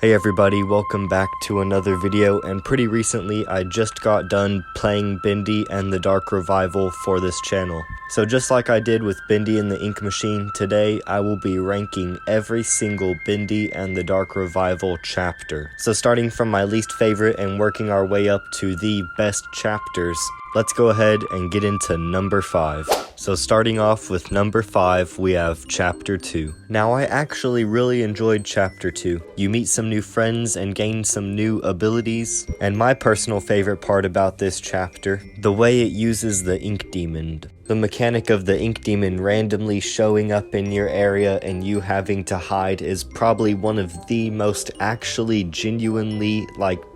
Hey everybody, welcome back to another video, and pretty recently I just got done playing Bendy and the Dark Revival for this channel. So just like I did with Bendy and the Ink Machine, today I will be ranking every single Bendy and the Dark Revival chapter. So starting from my least favorite and working our way up to the best chapters, let's go ahead and get into number 5. So starting off with number 5, we have Chapter 2. Now I actually really enjoyed Chapter 2. You meet some new friends and gain some new abilities, and my personal favorite part about this chapter, the way it uses the Ink Demon. The mechanic of the Ink Demon randomly showing up in your area and you having to hide is probably one of the most actually genuinely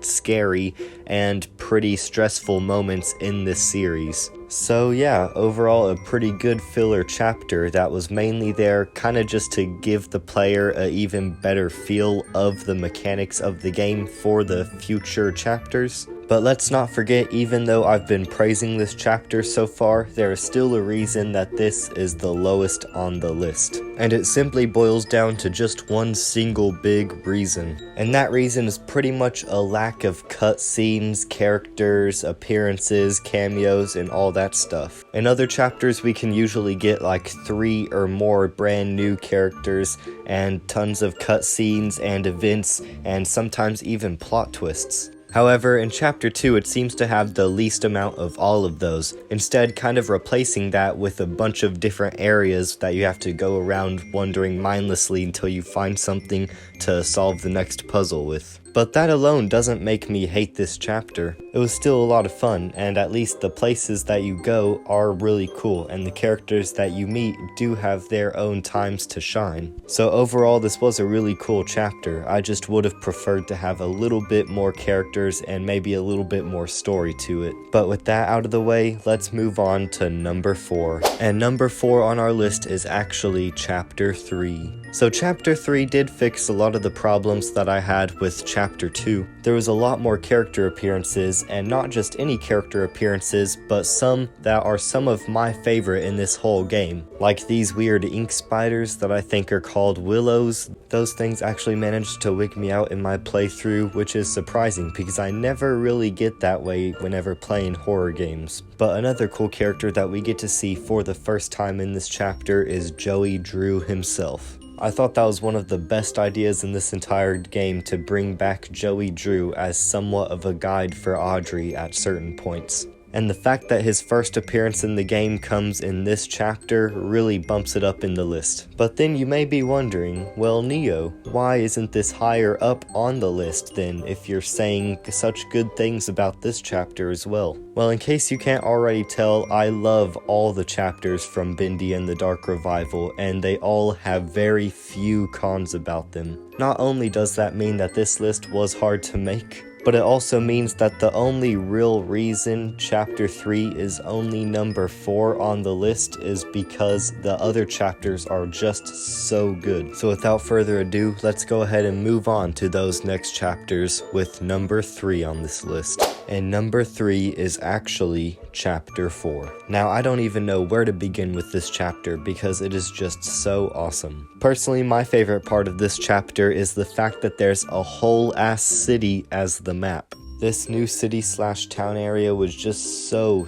scary and pretty stressful moments in this series. So yeah, overall a pretty good filler chapter that was mainly there kinda just to give the player an even better feel of the mechanics of the game for the future chapters. But let's not forget, even though I've been praising this chapter so far, there is still a reason that this is the lowest on the list. And it simply boils down to just one single big reason. And that reason is pretty much a lack of cutscenes, characters, appearances, cameos, and all that stuff. In other chapters we can usually get like 3 or more brand new characters and tons of cutscenes and events and sometimes even plot twists. However, in Chapter 2 it seems to have the least amount of all of those, instead kind of replacing that with a bunch of different areas that you have to go around wandering mindlessly until you find something to solve the next puzzle with. But that alone doesn't make me hate this chapter. It was still a lot of fun, and at least the places that you go are really cool, and the characters that you meet do have their own times to shine. So overall, this was a really cool chapter. I just would have preferred to have a little bit more characters and maybe a little bit more story to it. But with that out of the way, let's move on to number 4. And number 4 on our list is actually Chapter 3. So Chapter 3 did fix a lot of the problems that I had with Chapter 2. There was a lot more character appearances, and not just any character appearances, but some that are some of my favorite in this whole game. Like these weird ink spiders that I think are called willows. Those things actually managed to wig me out in my playthrough, which is surprising because I never really get that way whenever playing horror games. But another cool character that we get to see for the first time in this chapter is Joey Drew himself. I thought that was one of the best ideas in this entire game, to bring back Joey Drew as somewhat of a guide for Audrey at certain points. And the fact that his first appearance in the game comes in this chapter really bumps it up in the list. But then you may be wondering, well Neo, why isn't this higher up on the list then if you're saying such good things about this chapter as well? Well, in case you can't already tell, I love all the chapters from Bendy and the Dark Revival, and they all have very few cons about them. Not only does that mean that this list was hard to make, but it also means that the only real reason Chapter 3 is only number 4 on the list is because the other chapters are just so good. So without further ado, let's go ahead and move on to those next chapters with number 3 on this list. And number 3 is actually Chapter 4. Now I don't even know where to begin with this chapter because it is just so awesome. Personally, my favorite part of this chapter is the fact that there's a whole ass city as the map. This new city/town area was just so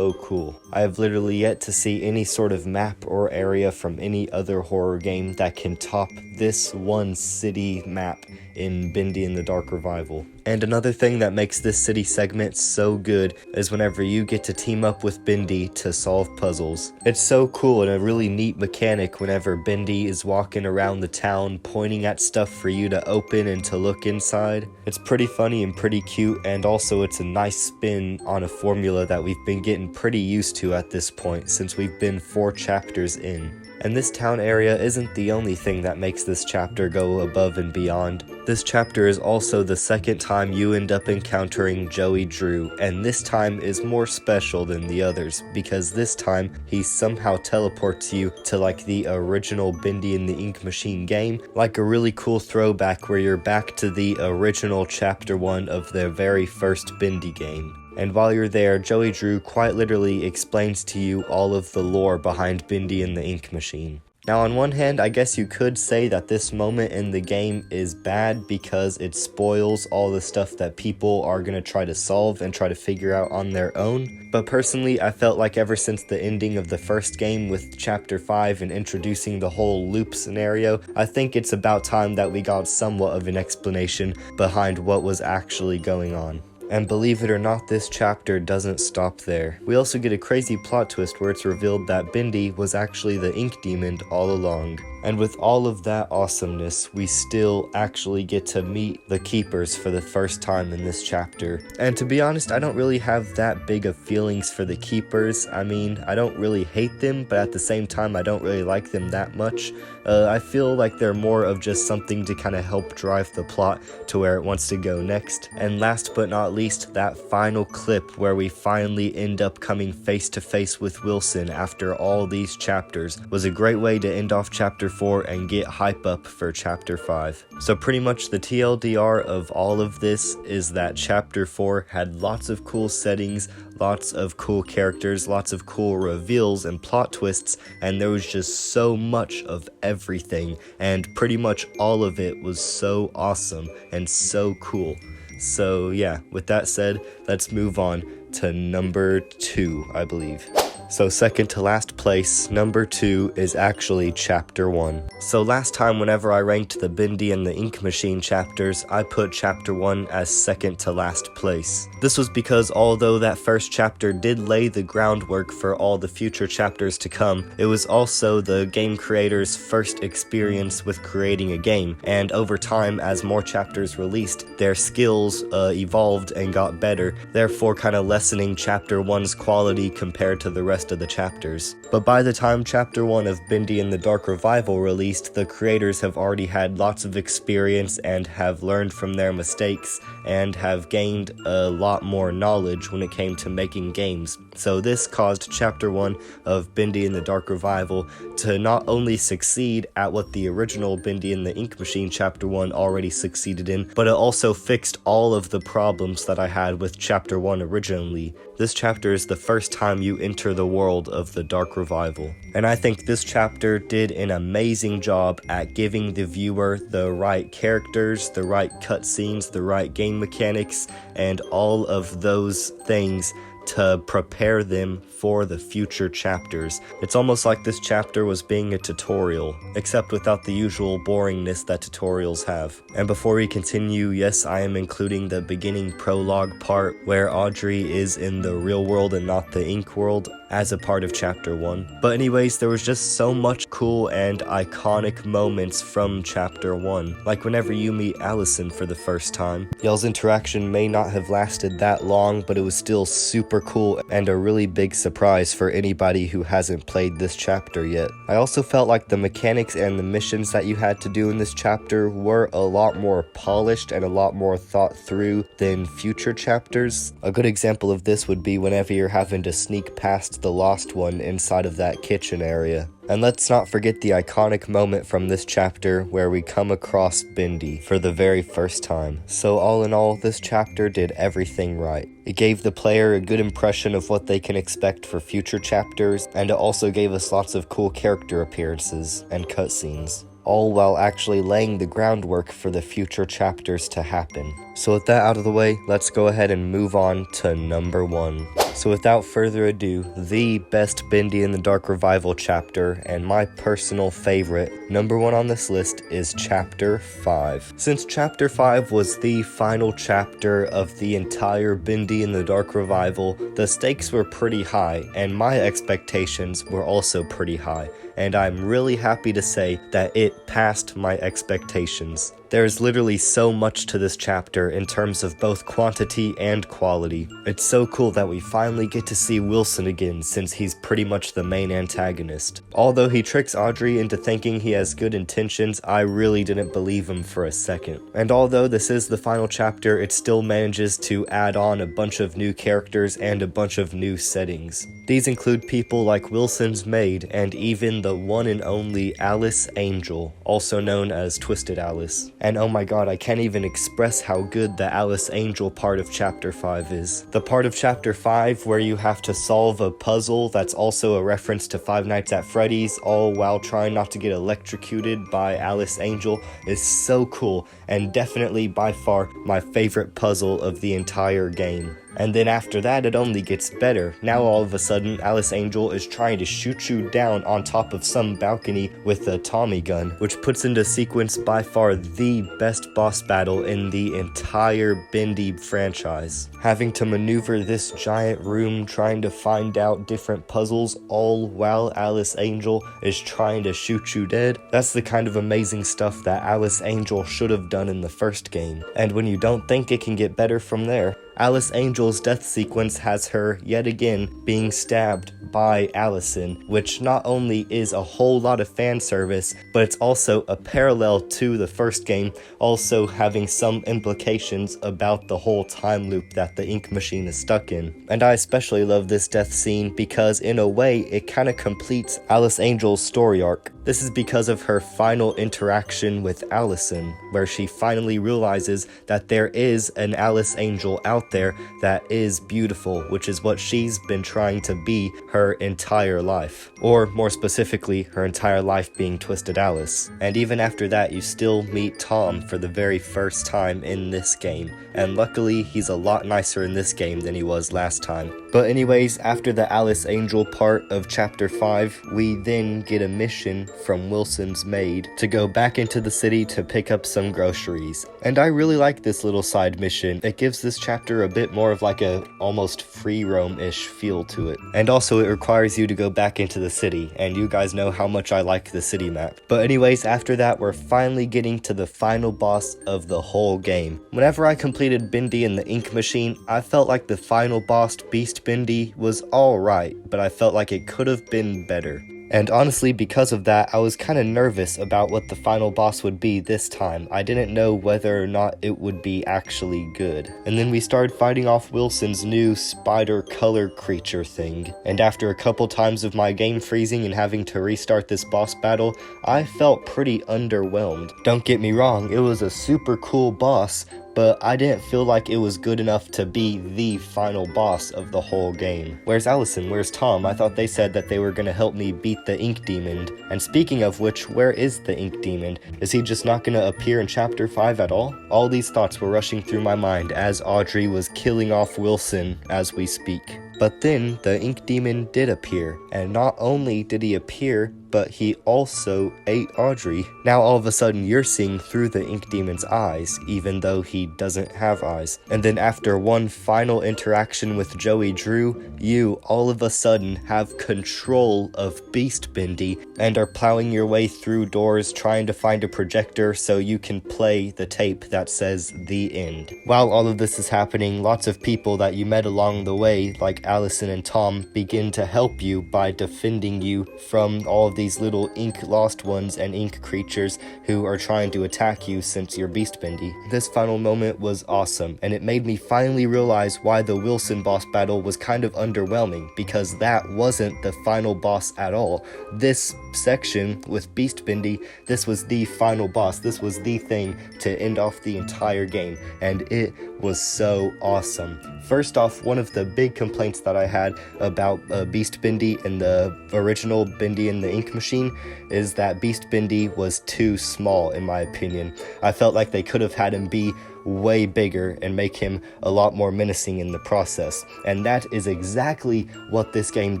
cool. I have literally yet to see any sort of map or area from any other horror game that can top this one city map in Bendy and the Dark Revival. And another thing that makes this city segment so good is whenever you get to team up with Bendy to solve puzzles. It's so cool and a really neat mechanic whenever Bendy is walking around the town pointing at stuff for you to open and to look inside. It's pretty funny and pretty cute, and also it's a nice spin on a formula that we've been getting pretty used to at this point since we've been 4 chapters in. And this town area isn't the only thing that makes this chapter go above and beyond. This chapter is also the second time you end up encountering Joey Drew, and this time is more special than the others because this time he somehow teleports you to like the original Bendy and the Ink Machine game, like a really cool throwback where you're back to the original Chapter 1 of the very first Bendy game. And while you're there, Joey Drew quite literally explains to you all of the lore behind Bendy and the Ink Machine. Now on one hand, I guess you could say that this moment in the game is bad because it spoils all the stuff that people are going to try to solve and try to figure out on their own. But personally, I felt like ever since the ending of the first game with Chapter 5 and introducing the whole loop scenario, I think it's about time that we got somewhat of an explanation behind what was actually going on. And believe it or not, this chapter doesn't stop there. We also get a crazy plot twist where it's revealed that Bendy was actually the ink demon all along. And with all of that awesomeness, we still actually get to meet the keepers for the first time in this chapter. And to be honest, I don't really have that big of feelings for the keepers. I mean, I don't really hate them, but at the same time, I don't really like them that much. I feel like they're more of just something to kind of help drive the plot to where it wants to go next. And last but not least, that final clip where we finally end up coming face to face with Wilson after all these chapters was a great way to end off chapter 4 and get hype up for chapter 5. So pretty much the TLDR of all of this is that chapter 4 had lots of cool settings, lots of cool characters, lots of cool reveals and plot twists, and there was just so much of everything, and pretty much all of it was so awesome and so cool. So yeah, with that said, let's move on to number 2, I believe. So second to last place, number 2 is actually chapter 1. So last time whenever I ranked the Bendy and the Ink Machine chapters, I put chapter 1 as second to last place. This was because although that first chapter did lay the groundwork for all the future chapters to come, it was also the game creators' first experience with creating a game, and over time as more chapters released, their skills evolved and got better, therefore kind of lessening chapter 1's quality compared to the rest of the chapters. But by the time chapter 1 of Bendy and the Dark Revival released, the creators have already had lots of experience and have learned from their mistakes and have gained a lot more knowledge when it came to making games. So this caused chapter 1 of Bendy and the Dark Revival to not only succeed at what the original Bendy and the Ink Machine chapter 1 already succeeded in, but it also fixed all of the problems that I had with chapter 1 originally. This chapter is the first time you enter the world of the Dark Revival. And I think this chapter did an amazing job at giving the viewer the right characters, the right cutscenes, the right game mechanics, and all of those things to prepare them for the future chapters. It's almost like this chapter was being a tutorial, except without the usual boringness that tutorials have. And before we continue, yes, I am including the beginning prologue part where Audrey is in the real world and not the ink world as a part of chapter 1. But anyways, there was just so much cool and iconic moments from chapter 1. Like whenever you meet Allison for the first time. Y'all's interaction may not have lasted that long, but it was still super cool and a really big surprise for anybody who hasn't played this chapter yet. I also felt like the mechanics and the missions that you had to do in this chapter were a lot more polished and a lot more thought through than future chapters. A good example of this would be whenever you're having to sneak past the lost one inside of that kitchen area. And let's not forget the iconic moment from this chapter where we come across Bendy for the very first time. So all in all, this chapter did everything right. It gave the player a good impression of what they can expect for future chapters, and it also gave us lots of cool character appearances and cutscenes, all while actually laying the groundwork for the future chapters to happen. So with that out of the way, let's go ahead and move on to number 1. So without further ado, the best Bendy and the Dark Revival chapter, and my personal favorite, number 1 on this list is Chapter 5. Since Chapter 5 was the final chapter of the entire Bendy and the Dark Revival, the stakes were pretty high, and my expectations were also pretty high, and I'm really happy to say that it passed my expectations. There's literally so much to this chapter in terms of both quantity and quality. It's so cool that we finally get to see Wilson again, since he's pretty much the main antagonist. Although he tricks Audrey into thinking he has good intentions, I really didn't believe him for a second. And although this is the final chapter, it still manages to add on a bunch of new characters and a bunch of new settings. These include people like Wilson's maid, and even the one and only Alice Angel, also known as Twisted Alice. And oh my god, I can't even express how good the Alice Angel part of Chapter 5 is. The part of Chapter 5 where you have to solve a puzzle that's also a reference to Five Nights at Freddy's, all while trying not to get electrocuted by Alice Angel, is so cool, and definitely by far my favorite puzzle of the entire game. And then after that, it only gets better. Now all of a sudden, Alice Angel is trying to shoot you down on top of some balcony with a Tommy gun, which puts into sequence by far the best boss battle in the entire Bendy franchise. Having to maneuver this giant room, trying to find out different puzzles, all while Alice Angel is trying to shoot you dead. That's the kind of amazing stuff that Alice Angel should have done in the first game. And when you don't think it can get better from there, Alice Angel's death sequence has her, yet again, being stabbed by Allison, which not only is a whole lot of fan service, but it's also a parallel to the first game, also having some implications about the whole time loop that the ink machine is stuck in. And I especially love this death scene because in a way, it kind of completes Alice Angel's story arc. This is because of her final interaction with Allison, where she finally realizes that there is an Alice Angel out there that is beautiful, which is what she's been trying to be her entire life. Or more specifically, her entire life being Twisted Alice. And even after that, you still meet Tom for the very first time in this game. And luckily, he's a lot nicer in this game than he was last time. But anyways, after the Alice Angel part of Chapter 5, we then get a mission from Wilson's maid to go back into the city to pick up some groceries. And I really like this little side mission. It gives this chapter a bit more of like a almost free roam-ish feel to it. And also it requires you to go back into the city, and you guys know how much I like the city map. But anyways, after that, we're finally getting to the final boss of the whole game. Whenever I completed Bendy and the ink machine, I felt like the final boss, Beast Bendy, was alright, but I felt like it could have been better. And honestly, because of that, I was kind of nervous about what the final boss would be this time. I didn't know whether or not it would be actually good. And then we started fighting off Wilson's new spider color creature thing. And after a couple times of my game freezing and having to restart this boss battle, I felt pretty underwhelmed. Don't get me wrong, it was a super cool boss, but I didn't feel like it was good enough to be the final boss of the whole game. Where's Allison? Where's Tom? I thought they said that they were gonna help me beat the Ink Demon. And speaking of which, where is the Ink Demon? Is he just not gonna appear in Chapter 5 at all? All these thoughts were rushing through my mind as Audrey was killing off Wilson as we speak. But then the Ink Demon did appear, and not only did he appear, but he also ate Audrey. Now all of a sudden you're seeing through the Ink Demon's eyes, even though he doesn't have eyes. And then after one final interaction with Joey Drew, you all of a sudden have control of Beast Bendy and are plowing your way through doors trying to find a projector so you can play the tape that says the end. While all of this is happening, lots of people that you met along the way, like Allison and Tom, begin to help you by defending you from all of these little ink lost ones and ink creatures who are trying to attack you since you're Beast Bendy. This final moment was awesome, and it made me finally realize why the Wilson boss battle was kind of underwhelming, because that wasn't the final boss at all. This section with Beast Bendy, this was the final boss. This was the thing to end off the entire game, and it was so awesome. First off, one of the big complaints that I had about Beast Bendy and the original Bendy and the Ink Machine is that Beast Bendy was too small, in my opinion. I felt like they could have had him be way bigger and make him a lot more menacing in the process. And that is exactly what this game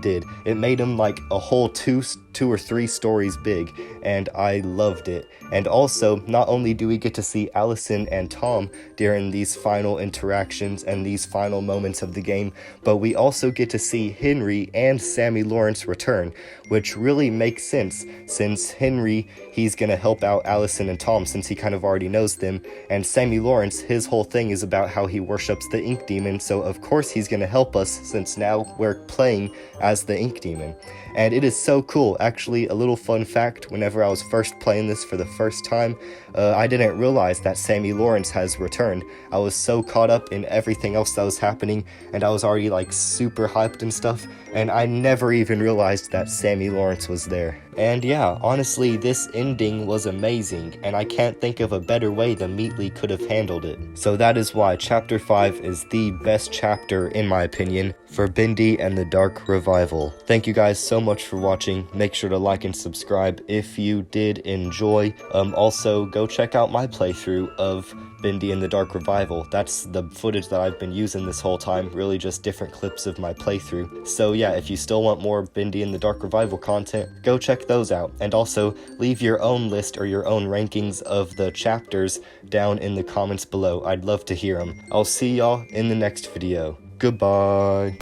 did. It made him like a whole two or three stories big, and I loved it. And also, not only do we get to see Allison and Tom during these final interactions and these final moments of the game, but we also get to see Henry and Sammy Lawrence return, which really makes sense, since Henry, he's gonna help out Allison and Tom since he kind of already knows them, and Sammy Lawrence, Lawrence, his whole thing is about how he worships the ink demon, so of course he's gonna help us since now we're playing as the ink demon. And it is so cool. Actually, a little fun fact, whenever I was first playing this for the first time, I didn't realize that Sammy Lawrence has returned. I was so caught up in everything else that was happening, and I was already like super hyped and stuff, and I never even realized that Sammy Lawrence was there. And yeah, honestly, this ending was amazing, and I can't think of a better way the Meatly could have handled it. So that is why Chapter 5 is the best chapter, in my opinion, for Bendy and the Dark Revival. Thank you guys so much for watching. Make sure to like and subscribe if you did enjoy. Also, go check out my playthrough of Bendy and the Dark Revival. That's the footage that I've been using this whole time, really just different clips of my playthrough. So yeah, if you still want more Bendy and the Dark Revival content, go check those out. And also, leave your own list or your own rankings of the chapters down in the comments below. I'd love to hear them. I'll see y'all in the next video. Goodbye.